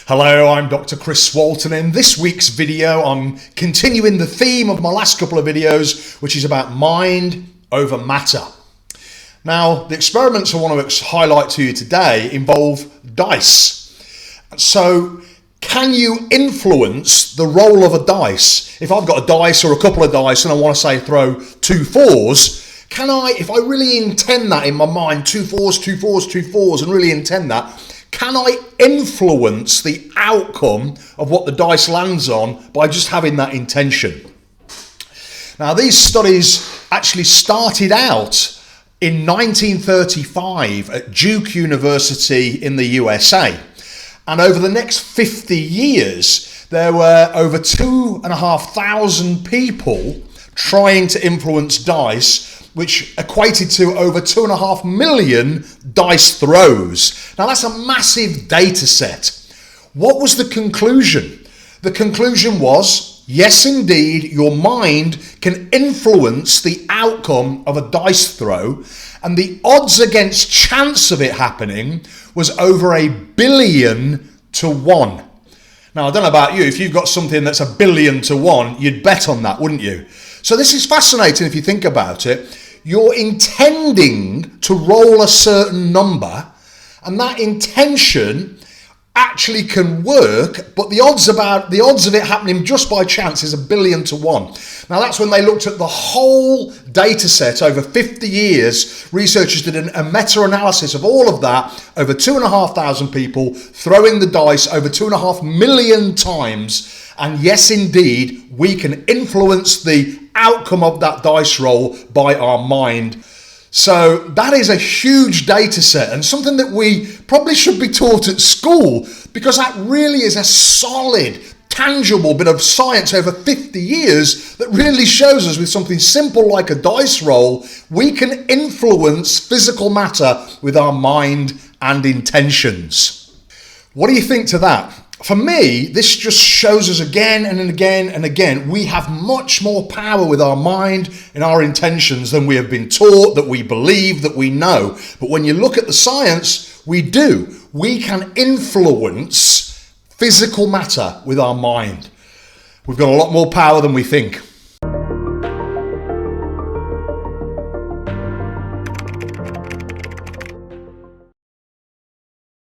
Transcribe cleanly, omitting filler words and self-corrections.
Hello, I'm Dr. Chris Walton. In this week's video, I'm continuing the theme of my last couple of videos, which is about mind over matter. Now, the experiments I want to highlight to you today involve dice. So, can you influence the roll of a dice? If I've got a dice or a couple of dice and I want to say throw 2 4s, can I, if I really intend that in my mind, 2 4s, 2 4s, 2 4s, and really intend that, can I influence the outcome of what the dice lands on by just having that intention? Now, these studies actually started out in 1935 at Duke University in the USA. And over the next 50 years, there were over 2,500 people trying to influence dice, which equated to over 2.5 million dice throws. Now, that's a massive data set. What was the conclusion? The conclusion was, yes, indeed, your mind can influence the outcome of a dice throw, and the odds against chance of it happening was over 1 billion to 1. Now, I don't know about you, if you've got something that's 1 billion to 1, you'd bet on that, wouldn't you? So this is fascinating if you think about it. You're intending to roll a certain number, and that intention actually can work, but the odds of it happening just by chance is 1 billion to 1. Now, that's when they looked at the whole data set over 50 years. Researchers did a meta-analysis of all of that, over 2,500 people throwing the dice over 2.5 million times. And yes, indeed, we can influence the outcome of that dice roll by our mind. So that is a huge data set and something that we probably should be taught at school, because that really is a solid, tangible bit of science over 50 years that really shows us with something simple like a dice roll, we can influence physical matter with our mind and intentions. What do you think to that? For me, this just shows us again and again and again, we have much more power with our mind and our intentions than we have been taught, that we believe, that we know. But when you look at the science, we do. We can influence physical matter with our mind. We've got a lot more power than we think.